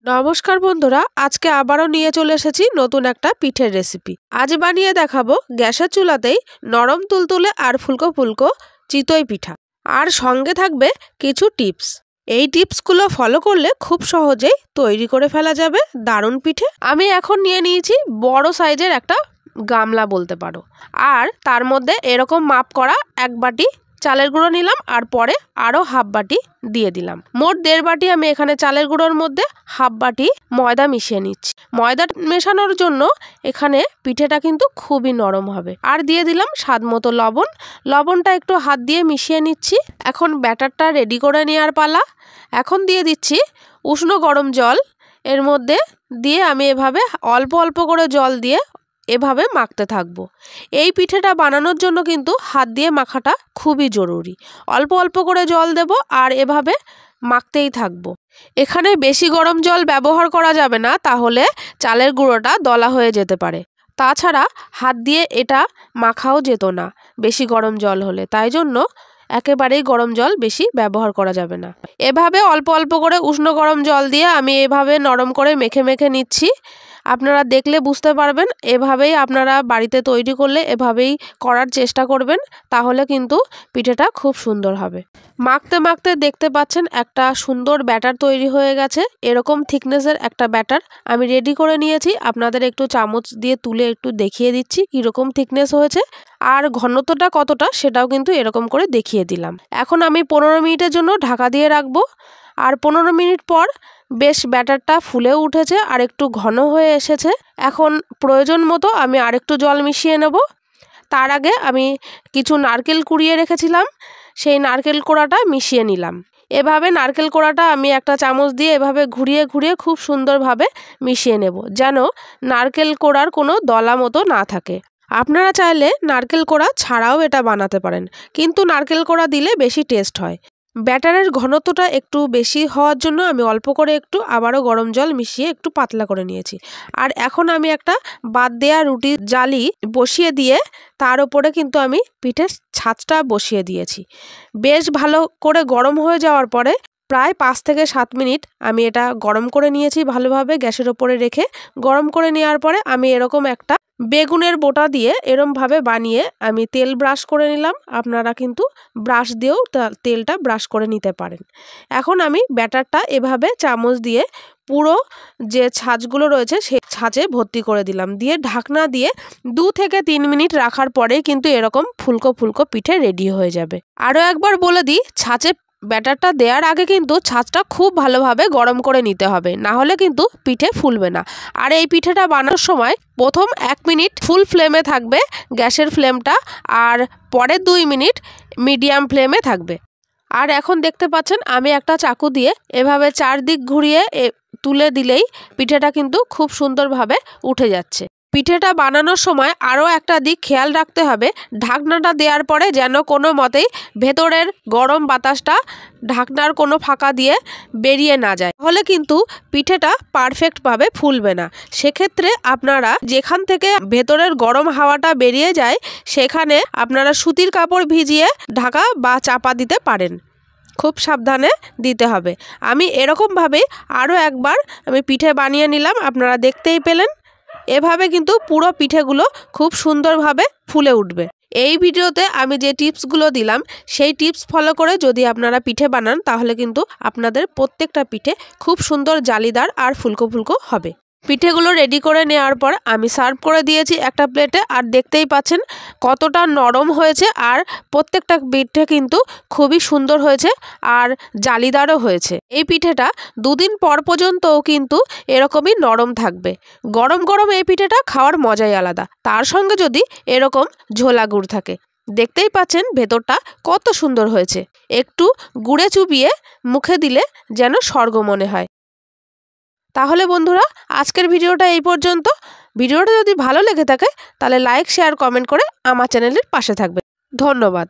নমস্কার বন্ধুরা, আজকে আবারও নিয়ে চলে এসেছি নতুন একটা পিঠের রেসিপি। আজ বানিয়ে দেখাবো গ্যাসের চুলাতেই নরম তুলতুলে আর ফুলকো ফুলকো চিতই পিঠা। আর সঙ্গে থাকবে কিছু টিপস। এই টিপসগুলো ফলো করলে খুব সহজেই তৈরি করে ফেলা যাবে দারুণ পিঠে। আমি এখন নিয়ে নিয়েছি বড় সাইজের একটা গামলা বলতে পারো, আর তার মধ্যে এরকম মাপ করা 1 বাটি চালের গুঁড়ো নিলাম, আর পরে আরও হাফ বাটি দিয়ে দিলাম। মোট 1.5 বাটি আমি এখানে চালের গুঁড়োর মধ্যে হাফ বাটি ময়দা মিশিয়ে নিচ্ছি। ময়দা মেশানোর জন্য এখানে পিঠেটা কিন্তু খুবই নরম হবে। আর দিয়ে দিলাম স্বাদ মতো লবণ। লবণটা একটু হাত দিয়ে মিশিয়ে নিচ্ছি। এখন ব্যাটারটা রেডি করে নেওয়ার পালা। এখন দিয়ে দিচ্ছি উষ্ণ গরম জল। এর মধ্যে দিয়ে আমি এভাবে অল্প অল্প করে জল দিয়ে এভাবে মাখতে থাকবো। এই পিঠেটা বানানোর জন্য কিন্তু হাত দিয়ে মাখাটা খুবই জরুরি। অল্প অল্প করে জল দেব আর এভাবে মাখতেই থাকবো। এখানে বেশি গরম জল ব্যবহার করা যাবে না, তাহলে চালের গুঁড়োটা দলা হয়ে যেতে পারে। তাছাড়া হাত দিয়ে এটা মাখাও যেত না বেশি গরম জল হলে, তাই জন্য একেবারেই গরম জল বেশি ব্যবহার করা যাবে না। এভাবে অল্প অল্প করে উষ্ণ গরম জল দিয়ে আমি এভাবে নরম করে মেখে মেখে নিচ্ছি। আপনারা দেখলে বুঝতে পারবেন। এভাবেই আপনারা বাড়িতে তৈরি করলে এভাবেই করার চেষ্টা করবেন, তাহলে কিন্তু পিঠেটা খুব সুন্দর হবে। মাখতে মাখতে দেখতে পাচ্ছেন একটা সুন্দর ব্যাটার তৈরি হয়ে গেছে। এরকম থিকনেসের একটা ব্যাটার আমি রেডি করে নিয়েছি। আপনাদের একটু চামচ দিয়ে তুলে একটু দেখিয়ে দিচ্ছি কীরকম থিকনেস হয়েছে, আর ঘনত্বটা কতটা সেটাও কিন্তু এরকম করে দেখিয়ে দিলাম। এখন আমি 15 মিনিটের জন্য ঢাকা দিয়ে রাখবো। আর 15 মিনিট পর বেশ ব্যাটারটা ফুলেও উঠেছে আর একটু ঘন হয়ে এসেছে। এখন প্রয়োজন মতো আমি আরেকটু জল মিশিয়ে নেব। তার আগে আমি কিছু নারকেল কুড়িয়ে রেখেছিলাম, সেই নারকেল কোড়াটা মিশিয়ে নিলাম। এভাবে নারকেল কোড়াটা আমি একটা চামচ দিয়ে এভাবে ঘুরিয়ে ঘুরিয়ে খুব সুন্দরভাবে মিশিয়ে নেব, যেন নারকেল কোড়ার কোনো দলা মতো না থাকে। আপনারা চাইলে নারকেল কোড়া ছাড়াও এটা বানাতে পারেন, কিন্তু নারকেল কোড়া দিলে বেশি টেস্ট হয়। ব্যাটারের ঘনত্বটা একটু বেশি হওয়ার জন্য আমি অল্প করে একটু আবারও গরম জল মিশিয়ে একটু পাতলা করে নিয়েছি। আর এখন আমি একটা বাদ দেয়া রুটি জালি বসিয়ে দিয়ে তার উপরে কিন্তু আমি পিঠের ছাঁচটা বসিয়ে দিয়েছি। বেশ ভালো করে গরম হয়ে যাওয়ার পরে প্রায় 5 থেকে 7 মিনিট আমি এটা গরম করে নিয়েছি ভালোভাবে গ্যাসের ওপরে রেখে। গরম করে নেওয়ার পরে আমি এরকম একটা বেগুনের বোটা দিয়ে এরমভাবে বানিয়ে আমি তেল ব্রাশ করে নিলাম। আপনারা কিন্তু ব্রাশ দিয়েও তেলটা ব্রাশ করে নিতে পারেন। এখন আমি ব্যাটারটা এভাবে চামচ দিয়ে পুরো যে ছাঁচগুলো রয়েছে সেই ছাঁচে ভর্তি করে দিলাম, দিয়ে ঢাকনা দিয়ে 2 থেকে 3 মিনিট রাখার পরে কিন্তু এরকম ফুলকো ফুলকো পিঠে রেডি হয়ে যাবে। আরও একবার বলে দিই, ছাঁচে ব্যাটারটা দেওয়ার আগে কিন্তু ছাঁচটা খুব ভালোভাবে গরম করে নিতে হবে, না হলে কিন্তু পিঠে ফুলবে না। আর এই পিঠেটা বানানোর সময় প্রথম 1 মিনিট ফুল ফ্লেমে থাকবে গ্যাসের ফ্লেমটা, আর পরের 2 মিনিট মিডিয়াম ফ্লেমে থাকবে। আর এখন দেখতে পাচ্ছেন আমি একটা চাকু দিয়ে এভাবে চারদিক ঘুরিয়ে তুলে দিলেই পিঠেটা কিন্তু খুব সুন্দরভাবে উঠে যাচ্ছে। পিঠেটা বানানোর সময় আরও একটা দিক খেয়াল রাখতে হবে, ঢাকনাটা দেওয়ার পরে যেন কোনো মতেই ভেতরের গরম বাতাসটা ঢাকনার কোনো ফাঁকা দিয়ে বেরিয়ে না যায়, তাহলে কিন্তু পিঠেটা পারফেক্টভাবে ফুলবে না। সেক্ষেত্রে আপনারা যেখান থেকে ভেতরের গরম হাওয়াটা বেরিয়ে যায় সেখানে আপনারা সুতির কাপড় ভিজিয়ে ঢাকা বা চাপা দিতে পারেন। খুব সাবধানে দিতে হবে। আমি এরকমভাবে আরও একবার আমি পিঠে বানিয়ে নিলাম, আপনারা দেখতেই পেলেন। এভাবে কিন্তু পুরো পিঠেগুলো খুব সুন্দরভাবে ফুলে উঠবে। এই ভিডিওতে আমি যে টিপসগুলো দিলাম সেই টিপস ফলো করে যদি আপনারা পিঠে বানান, তাহলে কিন্তু আপনাদের প্রত্যেকটা পিঠে খুব সুন্দর জালিদার আর ফুলকো ফুলকো হবে। পিঠেগুলো রেডি করে নেওয়ার পর আমি সার্ভ করে দিয়েছি একটা প্লেটে। আর দেখতেই পাচ্ছেন কতটা নরম হয়েছে, আর প্রত্যেকটা পিঠে কিন্তু খুবই সুন্দর হয়েছে আর জালিদারও হয়েছে। এই পিঠেটা 2 দিন পর পর্যন্তও কিন্তু এরকমই নরম থাকবে। গরম গরম এই পিঠেটা খাওয়ার মজাই আলাদা, তার সঙ্গে যদি এরকম ঝোলা গুড় থাকে। দেখতেই পাচ্ছেন ভেতরটা কত সুন্দর হয়েছে। একটু গুড়ে চুবিয়ে মুখে দিলে যেন স্বর্গ মনে হয়। তাহলে বন্ধুরা, আজকের ভিডিওটা এই পর্যন্ত। ভিডিওটা যদি ভালো লেগে থাকে তাহলে লাইক, শেয়ার, কমেন্ট করে আমার চ্যানেলের পাশে থাকবেন। ধন্যবাদ।